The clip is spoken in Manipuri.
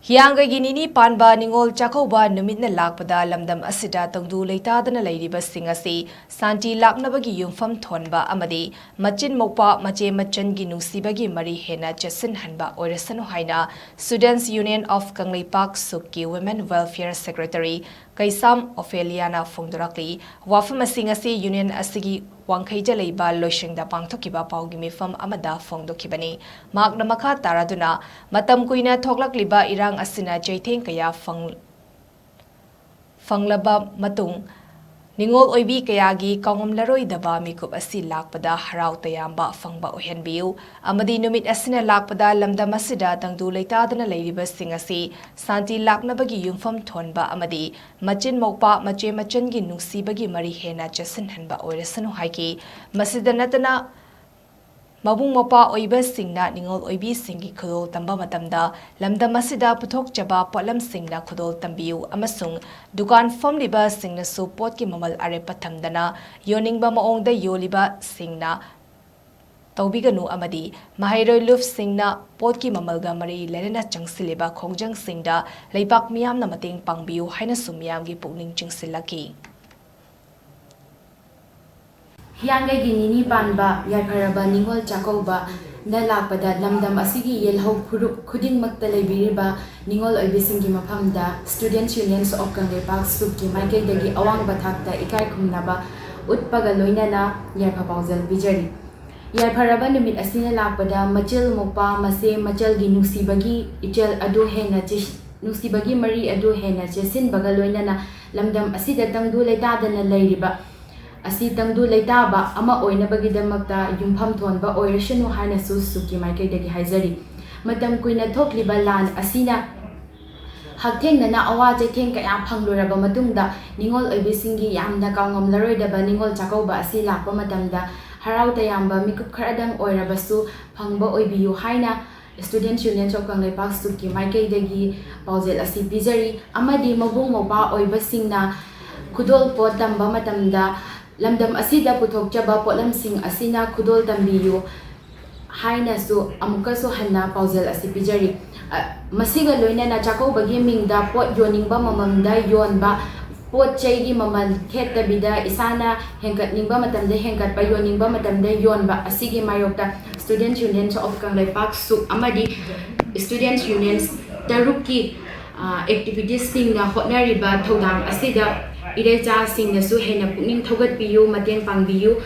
HIYANGEI NINI PANBA Ningol CHAKKOUBA NUMIT na Lakpada LAMDAM ASHIDA TUNGDU LEITADANA LEIRIBA SING SANTI LAKNABAGI YUMPHAM THONBA AMADI MACHIN-Moupa Mache-Machan gi Nungshibagi Mari Henna Chetsinhanba Oirasanu HAINA Students Union of KANGLEIPAK SUKI Women Welfare Secretary KEISAM OPHELIYA na PHONGDORAKLI WAFAM ASI Union ASIGI Wangkhaija leiba loishingda pangthokiba paugi mifam amada phongdokhibani makna makha taraduna matam kuina thoklakliba irang asina chaitheng kaya fanglaba matung Ningol oibi kayagi kaungomlaroi daba mikup asi lakpada harau tayamba fangba ohenbiu amadi numit asina lakpada lamdam asida tangdu leitadana leiriba singasi santi laknabagi yumpham thonba amadi Machin-Moupa Mache-Machan gi Nungshibagi Mari Henna Chetsinhanba Oirasanu haiki masida natana Mabung Mopa Oiba Singna Ningol Oibi Singi Kudol Tamba Matamda Lamdam Asida Puthok Jaba Potlam Singna Kudol Tambiu Amasung Dukan Famliba Singna Su Potki Mamal Are Patamdana Yoningba Maongda Yoliba Singna Taubiganu Amadi Mahairoi Luf Singna Potki Mamalga Mari Lerena Changsiliba Khongjang Singda Leipak Miyam na Mating Pangbiu Haina Sumyam gi Pukning Chingsilaki HIYANGEI NINI PANBA YAIPHARABA NINGOL CHAKKOUBA na Lakpada LAMDAM asigi yelhau khuding makta leibiriba Ningol oibisingi maphamda Students Unions of KANGLEIPAK SUKI maikeidagi awang bathakta ikai khumnaba utpaga loinana yaifa paujal bijari yaifaraba numit asina Lakpada Machin-Moupa Mache-Machan gi Nungshibagi ichel adu Henna Nungshibagi Mari adu Henna Chetsinhanba loinana LAMDAM asida tangdu leitadana leiriba asi tangdu leitaba ama oinabagi damakta yumpham thonba oirasanu haina suki maikeidagi haizari matam kuina thokliba lan asina hakthengna awa chaitheng kaya phangluraba matungda ningol oibisingi yamna kaungomlaroidaba ningol CHAKKOUBA asi lakpa matamda harau tayamba mikup kharadang oirabasu phangba oibiyu haina Students Union of KANGLEIPAK SUKI maikeidagi paujel asi bijari amadi mabung mopa oibasingna khudol pot tamba matamda lamdam asida puthok jaba potlam sing asina khudol tambiyu haina su amukasu hanna paujel asi bijari masiga loinana CHAKKOUBA gi mingda pot yoningba mamamda yonba pot chaigi mamal khetabida isana hengkatningba matamda hengkatba yoningba matamda yonba asigi mayokta Students Unions of KANGLEIPAK SUK amadi Students Unions taruki activities singna hotnariba thodang asida Irecha sing na su hena pukning thogat piyu mateng pangbiyu